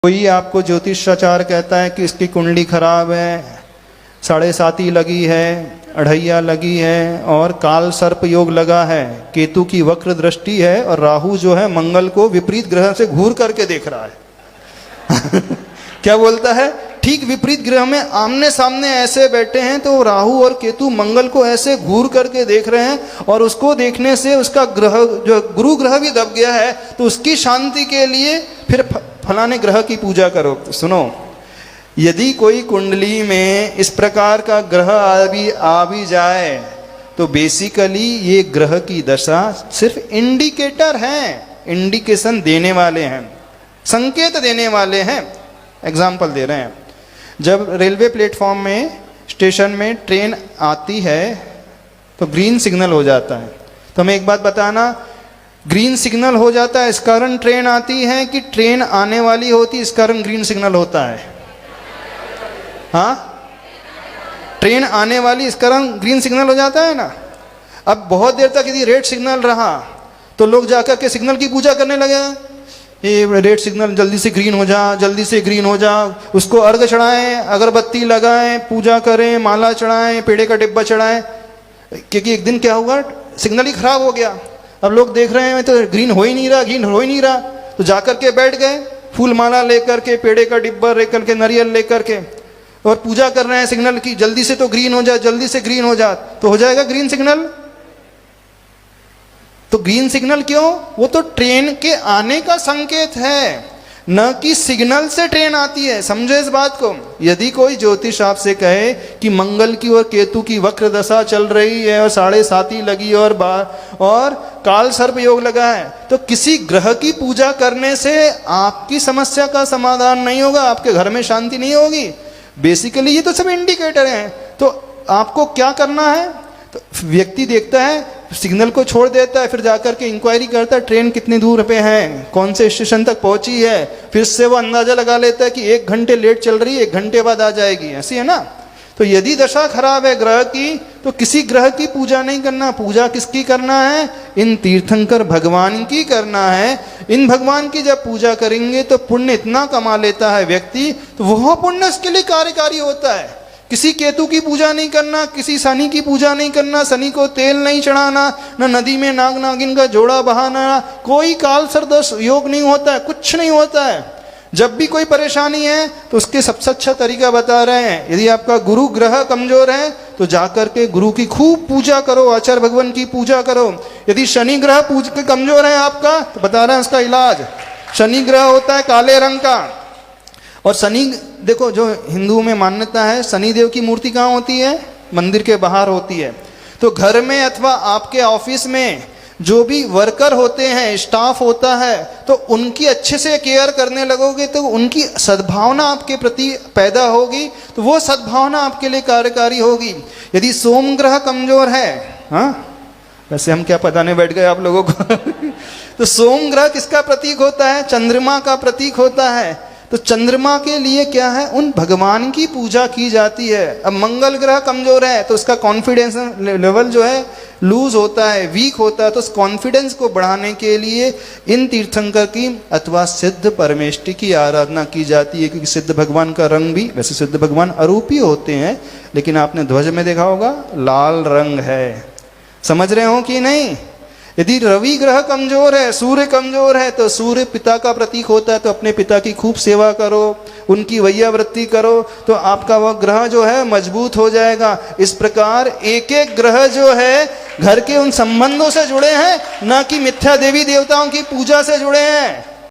कोई आपको ज्योतिषाचार कहता है कि इसकी कुंडली खराब है, 7.5 लगी है, 2.5 लगी है और काल सर्प योग लगा है, केतु की वक्र दृष्टि है और राहु जो है मंगल को विपरीत ग्रह से घूर करके देख रहा है क्या बोलता है? ठीक विपरीत ग्रह में आमने सामने ऐसे बैठे हैं तो राहु और केतु मंगल को ऐसे घूर करके देख रहे हैं और उसको देखने से उसका ग्रह जो गुरु ग्रह भी दब गया है, तो उसकी शांति के लिए फिर फलाने ग्रह की पूजा करो। तो सुनो, यदि कोई कुंडली में इस प्रकार का ग्रह आ भी जाए तो बेसिकली ये ग्रह की दशा सिर्फ इंडिकेटर हैं, इंडिकेशन देने वाले हैं, संकेत देने वाले हैं। एग्जाम्पल दे रहे हैं, जब रेलवे प्लेटफॉर्म में स्टेशन में ट्रेन आती है तो ग्रीन सिग्नल हो जाता है। तो हमें एक बात बताना, ग्रीन सिग्नल हो जाता है इस कारण ट्रेन आती है कि ट्रेन आने वाली होती इस कारण ग्रीन सिग्नल होता है? हाँ, ट्रेन आने वाली इस कारण ग्रीन सिग्नल हो जाता है ना। अब बहुत देर तक यदि रेड सिग्नल रहा तो लोग जाकर के सिग्नल की पूजा करने लगे, ये रेड सिग्नल जल्दी से ग्रीन हो जा, जल्दी से ग्रीन हो जा। उसको अर्घ चढ़ाएं, अगरबत्ती लगाएं, पूजा करें, माला चढ़ाएं, पेड़े का डिब्बा चढ़ाएं, क्योंकि एक दिन क्या हुआ, सिग्नल ही खराब हो गया। अब लोग देख रहे हैं तो ग्रीन हो ही नहीं रहा, ग्रीन हो ही नहीं रहा, तो जाकर के बैठ गए फूल माला लेकर के, पेड़े का डिब्बा लेकर के, नारियल लेकर के और पूजा कर रहे हैं सिग्नल की, जल्दी से तो ग्रीन हो जा, जल्दी से ग्रीन हो जा। तो हो जाएगा ग्रीन सिग्नल। तो ग्रीन सिग्नल क्यों? वो तो ट्रेन के आने का संकेत है, न कि सिग्नल से ट्रेन आती है। समझो इस बात को। यदि कोई ज्योतिष आपसे कहे कि मंगल की और केतु की वक्र दशा चल रही है और 7.5 लगी और काल सर्प योग लगा है, तो किसी ग्रह की पूजा करने से आपकी समस्या का समाधान नहीं होगा, आपके घर में शांति नहीं होगी। बेसिकली ये तो सब इंडिकेटर हैं। तो आपको क्या करना है? तो व्यक्ति देखता है, सिग्नल को छोड़ देता है, फिर जाकर के इंक्वायरी करता है ट्रेन कितनी दूर पे है, कौन से स्टेशन तक पहुंची है, फिर से वो अंदाजा लगा लेता है कि 1 घंटे लेट चल रही है, 1 घंटे बाद आ जाएगी, ऐसी है ना। तो यदि दशा खराब है ग्रह की तो किसी ग्रह की पूजा नहीं करना। पूजा किसकी करना है? इन तीर्थंकर भगवान की करना है। इन भगवान की जब पूजा करेंगे तो पुण्य इतना कमा लेता है व्यक्ति, तो वह पुण्य उसके लिए कार्यकारी होता है। किसी केतु की पूजा नहीं करना, किसी शनि की पूजा नहीं करना, शनि को तेल नहीं चढ़ाना, न नदी में नाग नागिन का जोड़ा बहाना, कोई काल सर्दोष योग नहीं होता है, कुछ नहीं होता है। जब भी कोई परेशानी है तो उसके सबसे अच्छा तरीका बता रहे हैं। यदि आपका गुरु ग्रह कमजोर है तो जाकर के गुरु की खूब पूजा करो, आचार्य भगवान की पूजा करो। यदि शनि ग्रह कमजोर है आपका तो बता रहे हैं उसका इलाज। शनि ग्रह होता है काले रंग का, और शनि देखो, जो हिंदू में मान्यता है, शनि देव की मूर्ति कहाँ होती है? मंदिर के बाहर होती है। तो घर में अथवा आपके ऑफिस में जो भी वर्कर होते हैं, स्टाफ होता है, तो उनकी अच्छे से केयर करने लगोगे तो उनकी सद्भावना आपके प्रति पैदा होगी, तो वो सद्भावना आपके लिए कार्यकारी होगी। यदि सोम ग्रह कमजोर है, हाँ वैसे हम क्या पताने बैठ गए आप लोगों को तो सोम ग्रह किसका प्रतीक होता है? चंद्रमा का प्रतीक होता है। तो चंद्रमा के लिए क्या है? उन भगवान की पूजा की जाती है। अब मंगल ग्रह कमजोर है तो उसका कॉन्फिडेंस लेवल जो है लूज होता है, वीक होता है। तो उस कॉन्फिडेंस को बढ़ाने के लिए इन तीर्थंकर की अथवा सिद्ध परमेष्टि की आराधना की जाती है, क्योंकि सिद्ध भगवान का रंग भी, वैसे सिद्ध भगवान अरूपी होते हैं, लेकिन आपने ध्वज में देखा होगा लाल रंग है। समझ रहे हो कि नहीं? यदि रवि ग्रह कमजोर है, सूर्य कमजोर है, तो सूर्य पिता का प्रतीक होता है, तो अपने पिता की खूब सेवा करो, उनकी वैयावृत्ति करो, तो आपका वह ग्रह जो है मजबूत हो जाएगा। इस प्रकार एक एक ग्रह जो है घर के उन संबंधों से जुड़े हैं, न कि मिथ्या देवी देवताओं की पूजा से जुड़े हैं।